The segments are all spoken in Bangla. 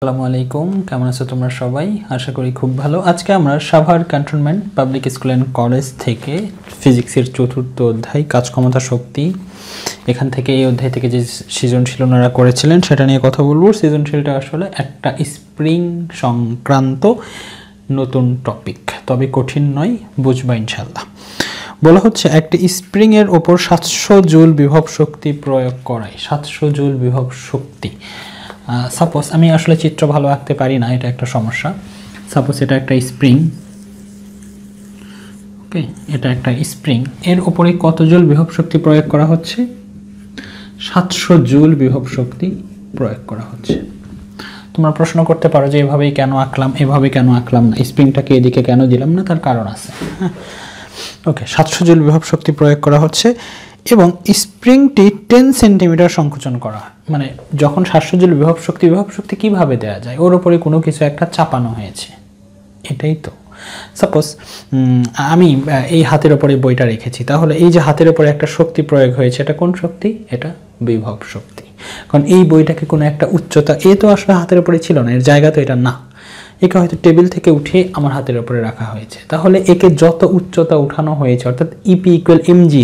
আসসালামু আলাইকুম, কেমন আছো তোমরা সবাই? আশা করি খুব ভালো। আজকে আমরা Savar cantonment public school and college থেকে ফিজিক্সের চতুর্থ অধ্যায় কাজ ক্ষমতা শক্তি, এখান থেকে এই অধ্যায় থেকে যে সৃজনশীল ওনারা করেছিলেন সেটা নিয়ে কথা বলবো। সৃজনশীলটা আসলে একটা স্প্রিং সংক্রান্ত নতুন টপিক, তবে কঠিন নয়, বুঝবা ইনশাল্লাহ। বলা হচ্ছে একটি স্প্রিংয়ের ওপর 700 জুল বিভব শক্তি প্রয়োগ করায়। 700 জুল বিভব শক্তি। সাপোজ আমি আসলে চিত্র ভালো আঁকতে পারি না, এটা একটা সমস্যা। সাপোজ এটা একটা স্প্রিং, ওকে, এটা একটা স্প্রিং, এর উপরে কত জুল বিভব শক্তি প্রয়োগ করা হচ্ছে? 700 জুল বিভব শক্তি প্রয়োগ করা হচ্ছে। তোমরা প্রশ্ন করতে পারো যে এভাবেই কেন আঁকলাম, এভাবে কেন আঁকলাম না, স্প্রিংটাকে এদিকে কেন দিলাম না? তার কারণ আছে। হ্যাঁ, ওকে, 700 জুল বিভব শক্তি প্রয়োগ করা হচ্ছে এবং স্প্রিংটি 10 সেন্টিমিটার সংকোচন করা হয়। মানে যখন 700 জুল বিভব শক্তি কিভাবে দেওয়া যায়? ওর উপরে কোনো কিছু একটা চাপানো হয়েছে, এটাই তো। সাপোজ আমি এই হাতের ওপরে বইটা রেখেছি, তাহলে এই যে হাতের ওপরে একটা শক্তি প্রয়োগ হয়েছে, এটা কোন শক্তি? এটা বিভব শক্তি। কারণ এই বইটাকে কোনো একটা উচ্চতা, এ তো আসলে হাতের ওপরে ছিল না, এর জায়গা তো এটা না, একে হয়তো টেবিল থেকে উঠে আমার হাতের উপরে রাখা হয়েছে। তাহলে একে যত উচ্চতা উঠানো হয়েছে, অর্থাৎ ইপি ইকুয়াল mgh,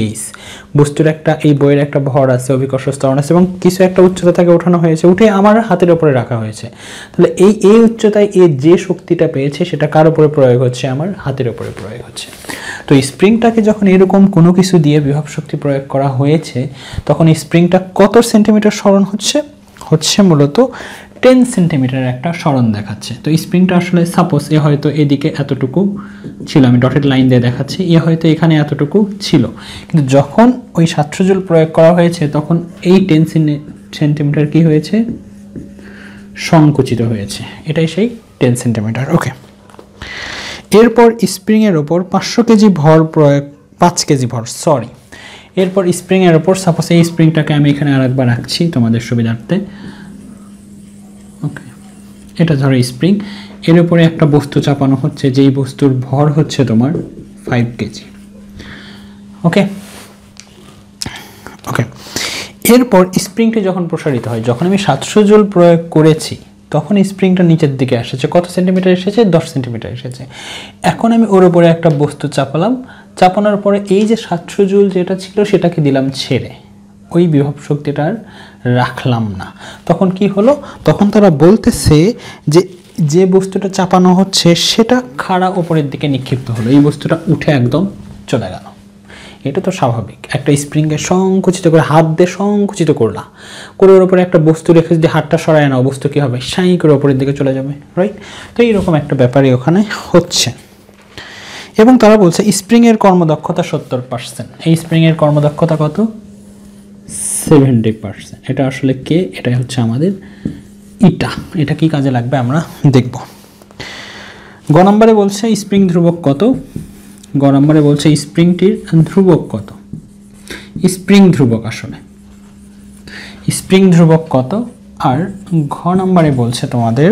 বস্তুর একটা, এই বইয়ের একটা ভর আছে, অভিকর্ষ ত্বরণ আছে এবং কিছু একটা উচ্চতা থেকে উঠানো হয়েছে, উঠে আমার হাতের উপরে রাখা হয়েছে। তাহলে এই উচ্চতায় যে শক্তিটা পেয়েছে সেটা কার উপরে প্রয়োগ হচ্ছে? আমার হাতের উপরে প্রয়োগ হচ্ছে। তো স্প্রিংটাকে যখন এরকম কোনো কিছু দিয়ে বিভব শক্তি প্রয়োগ করা হয়েছে, তখন স্প্রিংটা কত সেন্টিমিটার সরণ হচ্ছে? মূলত 10 সেন্টিমিটার একটা সরণ দেখাচ্ছে। তো স্প্রিংটা আসলে সাপোজ এ হয়তো এদিকে এতটুকু ছিল, আমি ডটেড লাইন দিয়ে দেখাচ্ছি, এ হয়তো এখানে এতটুকু ছিল, কিন্তু যখন ওই 700 জুল প্রয়োগ করা হয়েছে তখন এই 10 সেন্টিমিটার কি হয়েছে? সংকুচিত হয়েছে। এটাই সেই 10 সেন্টিমিটার। ওকে, এরপর স্প্রিংয়ের ওপর 500 কেজি ভর প্রয়োগ, 5 কেজি ভর, সরি, এরপর স্প্রিংয়ের ওপর, সাপোজ এই স্প্রিংটাকে আমি এখানে আরেকবার রাখছি তোমাদের সুবিধার্থে। ওকে, এটা ধরো স্প্রিং, এর উপরে একটা বস্তু চাপানো হচ্ছে, যেই বস্তুর ভর হচ্ছে তোমার 5 কেজি। ওকে, এরপর স্প্রিংটি যখন প্রসারিত হয়, যখন আমি 700 জুল প্রয়োগ করেছি তখন স্প্রিংটা নিচের দিকে এসেছে, কত সেন্টিমিটার এসেছে? 10 সেন্টিমিটার এসেছে। এখন আমি ওর উপরে একটা বস্তু চাপালাম, চাপানোর পরে এই যে 700 জুল যেটা ছিল সেটাকে দিলাম ছেড়ে, ওই বিভব শক্তিটা আর রাখলাম না। তখন কি হলো? তখন তারা বলতেছে যে বস্তুটা চাপানো হচ্ছে সেটা খাড়া উপরের দিকে নিক্ষিপ্ত হলো, এই বস্তুটা উঠে একদম চলে গেল। এটা তো স্বাভাবিক, একটা স্প্রিংকে সংকুচিত করে হাত দিয়ে সংকুচিত করলা, করে ওর উপরে একটা বস্তু রেখে যদি হাতটা সরায় নাও, বস্তু কি হবে? সাই করে উপরের দিকে চলে যাবে, রাইট? তো এইরকম একটা ব্যাপারই ওখানে হচ্ছে। এবং তারা বলছে স্প্রিংয়ের কর্মদক্ষতা 70%। এই স্প্রিংয়ের কর্মদক্ষতা কত? 70%। এটা আসলে কে? এটাই হচ্ছে আমাদের ইটা। এটা কি কাজে লাগবে আমরা দেখব। গ নম্বরে বলছে স্প্রিং ধ্রুবক কত? গ নম্বরে বলছে স্প্রিংটির ধ্রুবক কত? স্প্রিং ধ্রুবক, আসলে স্প্রিং ধ্রুবক কত? আর ঘ নম্বরে বলছে তোমাদের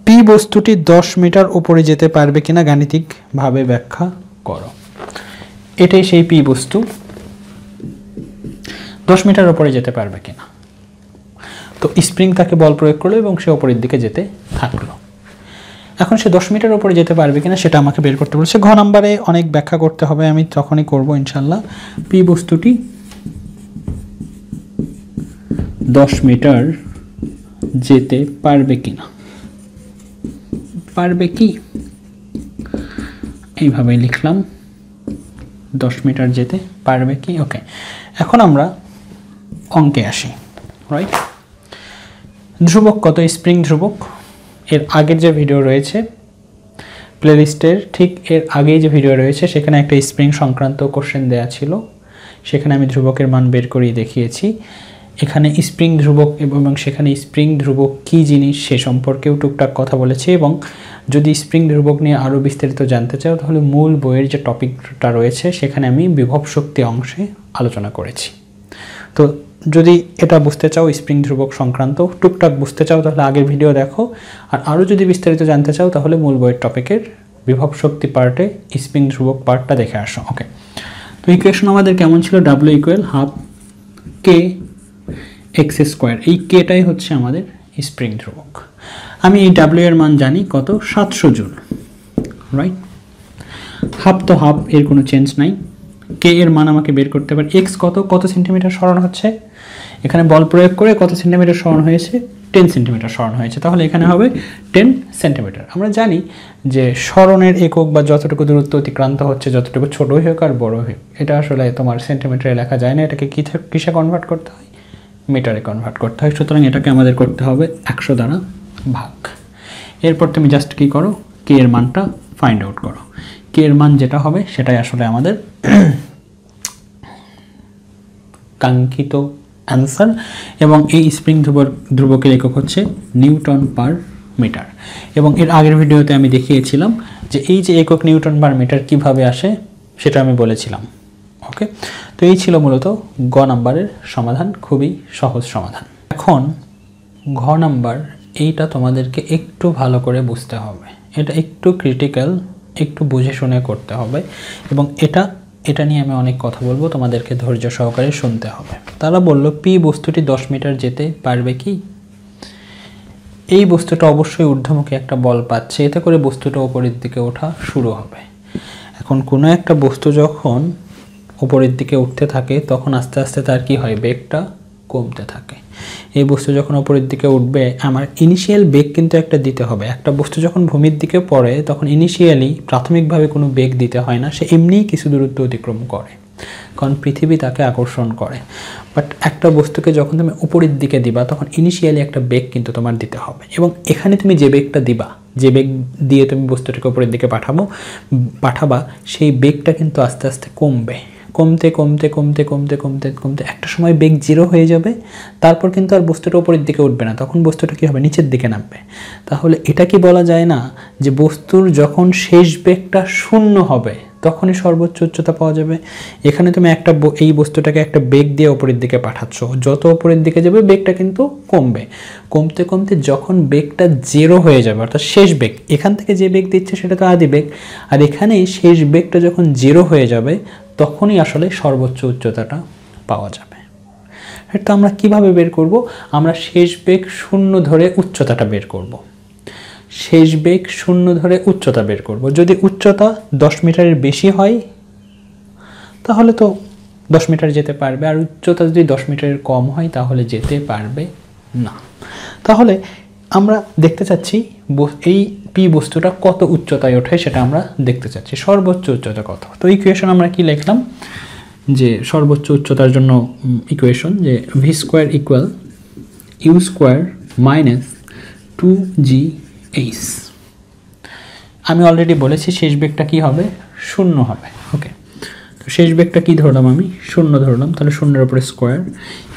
পি বস্তুটি 10 মিটার উপরে যেতে পারবে কিনা গাণিতিকভাবে ব্যাখ্যা করো। এটাই সেই পি বস্তু, 10 মিটার উপরে যেতে পারবে কিনা। তো স্প্রিং তাকে বল প্রয়োগ করলো এবং সে উপরের দিকে যেতে থাকলো। এখন সে 10 মিটার উপরে যেতে পারবে কিনা সেটা আমাকে বের করতে বলছে। ঘ নম্বরে অনেক ব্যাখ্যা করতে হবে, আমি তখনই করব ইনশাল্লাহ। পি বস্তুটি 10 মিটার যেতে পারবে কিনা, পারবে কি? এইভাবে লিখলাম, 10 মিটার যেতে পারবে কি। ওকে, এখন আমরা অঙ্কে আসি, রাইট? ধ্রুবক কত? স্প্রিং ধ্রুবক। এর আগের যে ভিডিও রয়েছে প্লেলিস্টের ঠিক এর আগেই যে ভিডিও রয়েছে সেখানে একটা স্প্রিং সংক্রান্ত কোশ্চেন দেয়া ছিল, সেখানে আমি ধ্রুবকের মান বের করিয়ে দেখিয়েছি। এখানে স্প্রিং ধ্রুবক এবং সেখানে স্প্রিং ধ্রুবক কী জিনিস সে সম্পর্কেও টুকটাক কথা বলেছি। এবং যদি স্প্রিং ধ্রুবক নিয়ে আরও বিস্তারিত জানতে চাও তাহলে মূল বইয়ের যে টপিকটা রয়েছে সেখানে আমি বিভব শক্তি অংশে আলোচনা করেছি। তো যদি এটা বুঝতে চাও, স্প্রিং ধ্রুবক সংক্রান্ত টুকটাক বুঝতে চাও, তাহলে আগের ভিডিও দেখো। আর আরও যদি বিস্তারিত জানতে চাও তাহলে মূল বইয়ের টপিকের বিভব শক্তি পার্টে স্প্রিং ধ্রুবক পার্টটা দেখে আসো। ওকে, তো ইকুয়েশন আমাদের কেমন ছিল? ডাব্লিউ ইকুয়াল হাফ কে এক্স স্কোয়ার, এই কেটাই হচ্ছে আমাদের স্প্রিং ধ্রুবক। আমি এই ডাব্লিউ এর মান জানি কত, 700 জুল, রাইট? হাফ তো হাফ, এর কোনো চেঞ্জ নাই। কে এর মান আমাকে বের করতে পারে, এক্স কত সেন্টিমিটার সরণ হচ্ছে, এখানে বল প্রয়োগ করে কত সেন্টিমিটার সরণ হয়েছে, 10 সেন্টিমিটার সরণ হয়েছে, তাহলে এখানে হবে 10 সেন্টিমিটার। আমরা জানি যে সরণের একক বা যতটুকু দূরত্ব অতিক্রান্ত হচ্ছে, যতটুকু ছোট হোক আর বড় হোক, এটা আসলে তোমার সেন্টিমিটারে লেখা যায় না, এটাকে কিসে কনভার্ট করতে হয়, মিটারে কনভার্ট করতে হয়। সুতরাং এটাকে আমাদের করতে হবে 100 দ্বারা ভাগ। এরপর তুমি জাস্ট কি করো, কে এর মানটা ফাইন্ড আউট করো। কে এর মান যেটা হবে সেটাই আসলে আমাদের কাঙ্ক্ষিত অ্যান্সার। এবং এই স্প্রিং ধ্রুবকের একক হচ্ছে নিউটন পার মিটার। এবং এর আগের ভিডিওতে আমি দেখিয়েছিলাম যে এই যে একক নিউটন পার মিটার কিভাবে আসে সেটা আমি বলেছিলাম। ওকে, তো এই ছিল মূলত গ নাম্বারের সমাধান, খুবই সহজ সমাধান। এখন ঘ নাম্বার, এইটা তোমাদেরকে একটু ভালো করে বুঝতে হবে, এটা একটু ক্রিটিক্যাল, একটু বুঝে শুনে করতে হবে। এবং এটা নিয়ে আমি অনেক কথা বলবো, তোমাদেরকে ধৈর্য সহকারে শুনতে হবে। তারা বলল পি বস্তুটি 10 মিটার যেতে পারবে কি? এই বস্তুটা অবশ্যই ঊর্ধ্বমুখী একটা বল পাচ্ছে, এতে করে বস্তুটা উপরের দিকে ওঠা শুরু হবে। এখন কোনো একটা বস্তু যখন উপরের দিকে উঠতে থাকে তখন আস্তে আস্তে তার কি হয়, বেগটা কমতে থাকে। এই বস্তু যখন উপরের দিকে উঠবে, আমার ইনিশিয়াল বেগ কিন্তু একটা দিতে হবে। একটা বস্তু যখন ভূমির দিকে পড়ে তখন ইনিশিয়ালি প্রাথমিকভাবে কোনো বেগ দিতে হয় না, সে এমনিই কিছু দূরত্ব অতিক্রম করে, কারণ পৃথিবী তাকে আকর্ষণ করে। বাট একটা বস্তুকে যখন তুমি উপরের দিকে দিবা তখন ইনিশিয়ালি একটা বেগ কিন্তু তোমার দিতে হবে। এবং এখানে তুমি যে বেগটা দিবা, যে বেগ দিয়ে তুমি বস্তুটাকে উপরের দিকে পাঠাবা, সেই বেগটা কিন্তু আস্তে আস্তে কমবে, কমতে কমতে কমতে কমতে কমতে কমতে একটা সময় বেগ 0 হয়ে যাবে। তারপর কিন্তু আর বস্তুটা উপরের দিকে উঠবে না, তখন বস্তুটা কি হবে, নিচের দিকে নামবে। তাহলে এটা কি বলা যায় না যে বস্তুর যখন শেষ বেগটা 0 হবে তখনই সর্বোচ্চ উচ্চতা পাওয়া যাবে? এখানে তুমি এই বস্তুটাকে একটা বেগ দিয়ে উপরের দিকে পাঠাচ্ছ, যত উপরের দিকে যাবে বেগটা কিন্তু কমবে, কমতে কমতে যখন বেগটা 0 হয়ে যাবে, অর্থাৎ শেষ বেগ, এখান থেকে যে বেগ দিচ্ছে সেটা তো আদি বেগ, আর এখানে শেষ বেগটা যখন 0 হয়ে যাবে তখনই আসলে সর্বোচ্চ উচ্চতাটা পাওয়া যাবে। এটা আমরা কিভাবে বের করব? আমরা শেষ বেগ 0 ধরে উচ্চতাটা বের করব। শেষ বেগ 0 ধরে উচ্চতা বের করব। যদি উচ্চতা 10 মিটারের বেশি হয় তাহলে তো 10 মিটার যেতে পারবে, আর উচ্চতা যদি 10 মিটারের কম হয় তাহলে যেতে পারবে না। তাহলে আমরা দেখতে চাচ্ছি এই পি বস্তুটা কত উচ্চতায় ওঠে, সেটা আমরা দেখতে চাচ্ছি, সর্বোচ্চ উচ্চতা কত। তো ইকুয়েশন আমরা কি লিখলাম, যে সর্বোচ্চ উচ্চতার জন্য ইকুয়েশন যে v square equal u square minus 2gh। আমি অলরেডি বলেছি শেষ বেগটা কি হবে, 0 হবে। ওকে, তো শেষ বেগটা কি ধরলাম, আমি 0 ধরলাম, তাহলে 0-এর উপরে স্কোয়ার,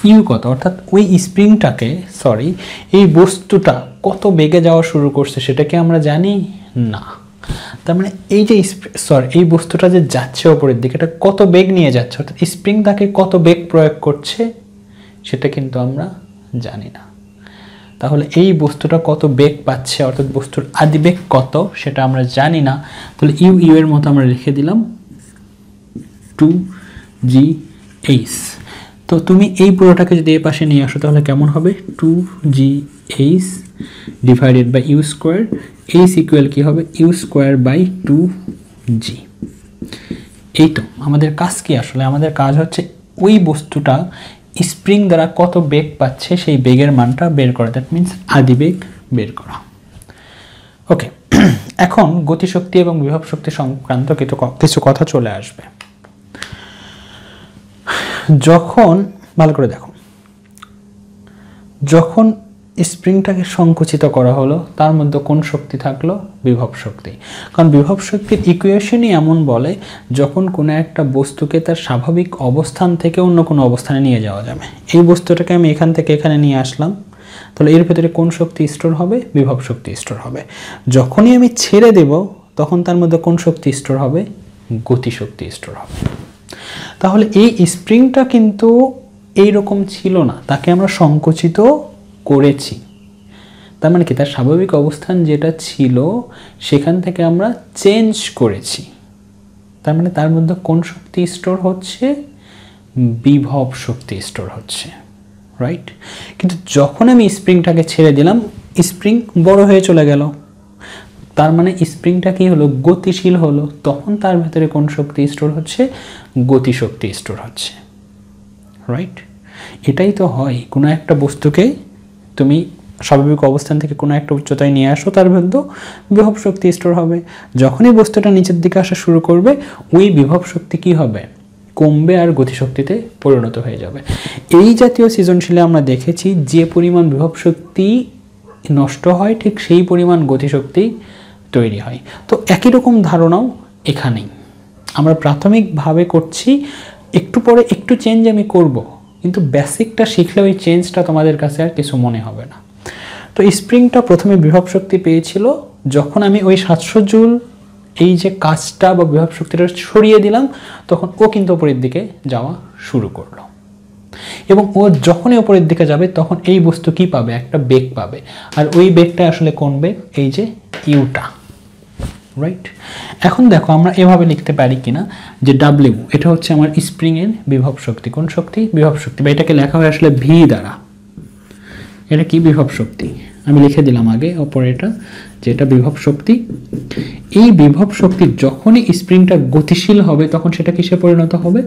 ইউ কত, অর্থাৎ ওই স্প্রিংটাকে, এই বস্তুটা কত বেগে যাওয়া শুরু করছে সেটা কি আমরা জানি না। তার মানে এই যে এই বস্তুটা যে যাচ্ছে উপরের দিকে, এটা কত বেগ নিয়ে যাচ্ছে, অর্থাৎ স্প্রিং তাকে কত বেগ প্রয়োগ করছে সেটা কিন্তু আমরা জানি না। তাহলে এই বস্তুটা কত বেগ পাচ্ছে, অর্থাৎ বস্তুর আদি বেগ কত সেটা আমরা জানি না। তাহলে ইউ এর মতো আমরা লিখে দিলাম 2gh। তো তুমি এই পুরোটাকে যদি এই পাশে নিয়ে আসো তাহলে কেমন হবে, 2gh divided by u square, h equal কি হবে, ইউ স্কোয়ার বাই 2g। এই তো আমাদের কাজ কি, আসলে আমাদের কাজ হচ্ছে ওই বস্তুটা স্প্রিং দ্বারা কত বেগ পাচ্ছে সেই বেগের মানটা বের করা, দ্যাট মিনস আদি বেগ বের করা। ওকে, এখন গতিশক্তি এবং বিভব শক্তি সংক্রান্ত কিছু কথা চলে আসবে। যখন ভালো করে দেখো, যখন স্প্রিংটাকে সংকুচিত করা হলো তার মধ্যে কোন শক্তি থাকলো, বিভব শক্তি। কারণ বিভব শক্তির ইকুয়েশনই এমন বলে যখন কোনো একটা বস্তুকে তার স্বাভাবিক অবস্থান থেকে অন্য কোনো অবস্থানে নিয়ে যাওয়া যাবে। এই বস্তুটাকে আমি এখান থেকে এখানে নিয়ে আসলাম, তাহলে এর ভেতরে কোন শক্তি স্টোর হবে, বিভব শক্তি স্টোর হবে। যখনই আমি ছেড়ে দেব তখন তার মধ্যে কোন শক্তি স্টোর হবে, গতিশক্তি স্টোর হবে। তাহলে এই স্প্রিংটা কিন্তু এইরকম ছিল না, তাকে আমরা সংকুচিত করেছি। তার মানে কি, তার স্বাভাবিক অবস্থান যেটা ছিল সেখান থেকে আমরা চেঞ্জ করেছি। তার মানে তার মধ্যে কোন শক্তি স্টোর হচ্ছে, বিভব শক্তি স্টোর হচ্ছে। রাইট? কিন্তু যখন আমি স্প্রিংটাকে ছেড়ে দিলাম, স্প্রিং বড় হয়ে চলে গেল, তার মানে স্প্রিংটা কি হলো, গতিশীল হলো। তখন তার ভেতরে কোন শক্তি স্টোর হচ্ছে, গতিশক্তি স্টোর হচ্ছে, রাইট? এটাই তো হয়, কোনো একটা বস্তুকে তুমি স্বাভাবিক অবস্থান থেকে কোনো একটা উচ্চতায় নিয়ে আসো, তার ভেতর বিভব শক্তি স্টোর হবে। যখনই বস্তুটা নিচের দিকে আসা শুরু করবে, ওই বিভব শক্তি কি হবে, কমবে আর গতিশক্তিতে পরিণত হয়ে যাবে। এই জাতীয় সৃজনশীলে আমরা দেখেছি যে পরিমাণ বিভব শক্তি নষ্ট হয়, ঠিক সেই পরিমাণ গতিশক্তি তৈরি হয়। তো একই রকম ধারণাও এখানেই আমরা প্রাথমিকভাবে করছি, একটু পরে একটু চেঞ্জ আমি করব, কিন্তু বেসিকটা শিখলে ওই চেঞ্জটা তোমাদের কাছে আর কিছু মনে হবে না। তো স্প্রিংটা প্রথমে বিভব শক্তি পেয়েছিল, যখন আমি ওই 700 জুল এই যে কাজটা বা বিভব শক্তিটা সরিয়ে দিলাম, তখন ও কিন্তু উপরের দিকে যাওয়া শুরু করলো। এবং ও যখনই উপরের দিকে যাবে, তখন এই বস্তু কি পাবে, একটা বেগ পাবে। আর ওই বেগটা আসলে কোন বেগ, এই যে ইউটা, রাইট? এখন দেখো আমরা এভাবে লিখতে পারি কিনা যে ডাব্লিউ, এটা হচ্ছে আমার স্প্রিংয়ের বিভব শক্তি। কোন শক্তি, বিভব শক্তি, বা এটাকে লেখা হয় আসলে ভি দ্বারা। এটা কি, বিভব শক্তি। আমি লিখে দিলাম আগে ওপরে এটা, যে এটা বিভব শক্তি। এই বিভব শক্তি যখনই স্প্রিংটা গতিশীল হবে, তখন সেটা কিসে পরিণত হবে,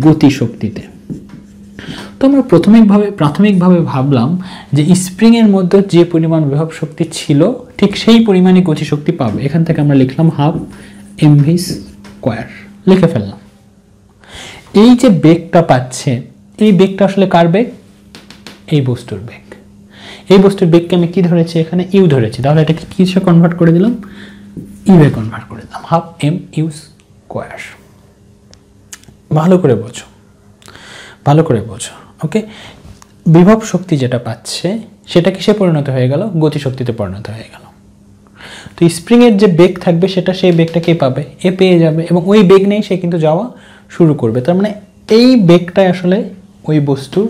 গতিশক্তিতে। তো আমরা প্রাথমিকভাবে ভাবলাম যে স্প্রিংয়ের মধ্যে যে পরিমাণ বিভব শক্তি ছিল, ঠিক সেই পরিমাণই গতিশক্তি পাবে। এখান থেকে আমরা লিখলাম হাফ এমভি স্কোয়ার, লিখে ফেললাম। এই যে বেগটা পাচ্ছে, এই বেগটা আসলে কার বেগ, এই বস্তুর বেগ। এই বস্তুর বেগকে আমি কি ধরেছি, এখানে ইউ ধরেছি, তাহলে এটাকে কিসে কনভার্ট করে দিলাম, ইউ এ কনভার্ট করে দিলাম, হাফ এম ইউ স্কোয়ার। ভালো করে বোঝো, ভালো করে বোঝো, ওকে? বিভব শক্তি যেটা পাচ্ছে, সেটা কিসে পরিণত হয়ে গেল, গতিশক্তিতে পরিণত হয়ে গেল। তো স্প্রিংয়ের যে বেগ থাকবে, সেটা সেই বেগটা কে পাবে, এ পেয়ে যাবে, এবং ওই বেগ নেই সে কিন্তু যাওয়া শুরু করবে। তার মানে এই বেগটাই আসলে ওই বস্তুর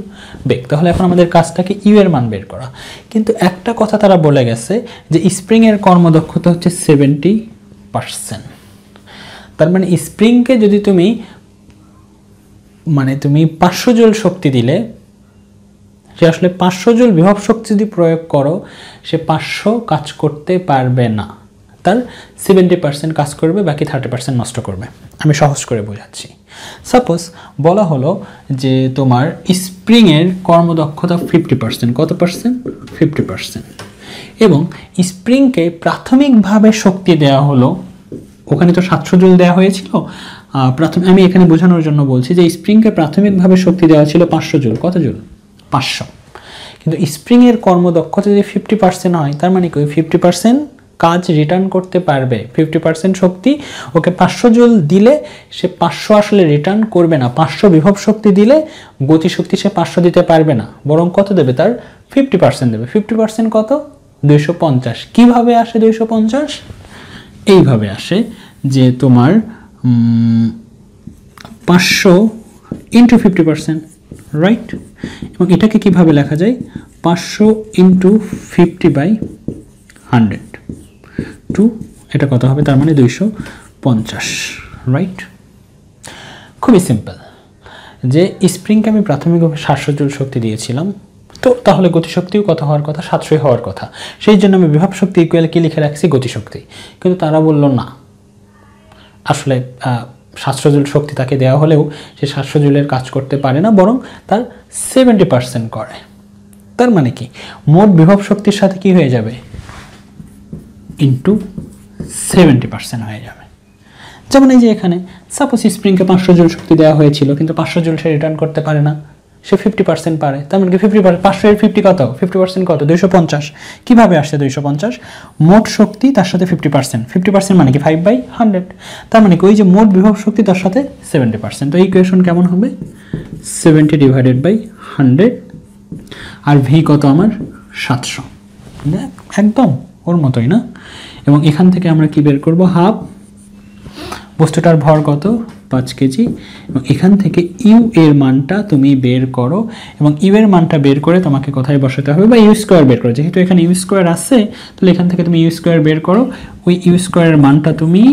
বেগ। তাহলে এখন আমাদের কাজটাকে ইউ এর মান বের করা। কিন্তু একটা কথা তারা বলে গেছে যে স্প্রিংয়ের কর্মদক্ষতা হচ্ছে 70%। তার মানে স্প্রিংকে যদি তুমি 500 জুল শক্তি দিলে, সে আসলে 500 জুল বিভব শক্তি যদি প্রয়োগ করো, সে 500 কাজ করতে পারবে না, তার 70% কাজ করবে, বাকি 30% নষ্ট করবে। আমি সহজ করে বোঝাচ্ছি। সাপোজ বলা হলো যে তোমার স্প্রিংয়ের কর্মদক্ষতা 50%। কত পার্সেন্ট, 50%। এবং স্প্রিংকে প্রাথমিকভাবে শক্তি দেওয়া হলো, ওখানে তো 700 জুল দেওয়া হয়েছিল, আমি এখানে বোঝানোর জন্য বলছি যে স্প্রিংকে প্রাথমিকভাবে শক্তি দেওয়া ছিল 500 জুল। কত জুল, 500। কিন্তু স্প্রিংয়ের কর্মদক্ষতা যদি 50% হয়, তার মানে কি 50% কাজ রিটার্ন করতে পারবে। 50% শক্তি ওকে 500 জুল দিলে সে 500 আসলে রিটার্ন করবে না। 500 বিভব শক্তি দিলে গতিশক্তি সে 500 দিতে পারবে না, বরং কত দেবে, তার 50% দেবে। 50% কত, 250। কিভাবে আসে 250? এইভাবে আসে যে তোমার 500 ইন্টু 50%, রাইট? এবং এটাকে কিভাবে লেখা যায়, 500 ইন্টু 50/100 টু, এটা কত হবে, তার মানে 250, রাইট? খুবই সিম্পল, যে স্প্রিংকে আমি প্রাথমিকভাবে 700 জুল শক্তি দিয়েছিলাম, তো তাহলে গতিশক্তিও কত হওয়ার কথা, 700 হওয়ার কথা। সেই জন্য আমি বিভব শক্তি ইকুয়াল কি লিখে রাখছি, গতিশক্তি। কিন্তু তারা বলল না, আসলে 700 জুল শক্তি তাকে দেওয়া হলেও সে 700 জুলের কাজ করতে পারে না, বরং তার 70% করে। তার মানে কি, মোট বিভব শক্তির সাথে কি হয়ে যাবে, ইন্টু 70% হয়ে যাবে। যেমন এই যে এখানে সাপোজ স্প্রিংকে 500 জুল শক্তি দেওয়া হয়েছিল, কিন্তু 500 জুল সে রিটার্ন করতে পারে না, সে 50% পারে। তার মানে কি 50%, 500 এর 50 কত, 50% কত, 250। কিভাবে আসছে 250? মোট শক্তি তার সাথে 50%, 50% মানে কি 5/100। তার মানে কি ওই যে মোট বিভব শক্তি তার সাথে 70%। তো এই ইকুয়েশন কেমন হবে, 70/100। আর ভি কত আমার, 700। একদম ওর মতোই না? এবং এখান থেকে আমরা কি বের করব, হাফ, বস্তুটার ভর কত, 5 কেজি। এবং এখান থেকে ইউ এর মানটা তুমি বের করো, এবং ইউ এর মানটা বের করে তোমাকে কোথায় বসাতে হবে, বা ইউ স্কোয়ার বের করো। যেহেতু এখানে ইউ স্কোয়ার আছে, তাহলে এখান থেকে তুমি ইউ স্কোয়ার বের করো। ওই ইউ স্কোয়ারের মানটা তুমি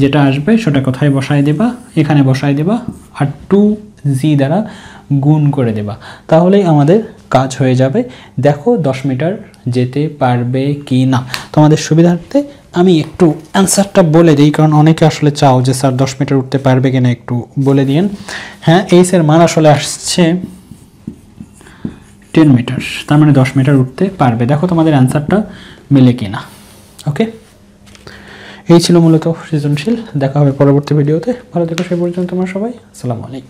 যেটা আসবে সেটা কোথায় বসায় দেবা, এখানে বসায় দেবা, আর 2g দ্বারা গুণ করে দেবা, তাহলেই আমাদের কাজ হয়ে যাবে। দেখো 10 মিটার যেতে পারবে কি না। তোমাদের সুবিধার্থে আমি একটু অ্যান্সারটা বলে দিই, কারণ অনেকে আসলে চাও যে স্যার 10 মিটার উঠতে পারবে কিনা, একটু বলে দিন। হ্যাঁ, এইচ এর মান আসলে আসছে 10 মিটার, তার মানে 10 মিটার উঠতে পারবে। দেখো তোমাদের অ্যান্সারটা মিলে কিনা। ওকে, এই ছিল মূলত সৃজনশীল। দেখা হবে পরবর্তী ভিডিওতে। ভালো থেকো সেই পর্যন্ত তোমরা সবাই। আসসালামু আলাইকুম।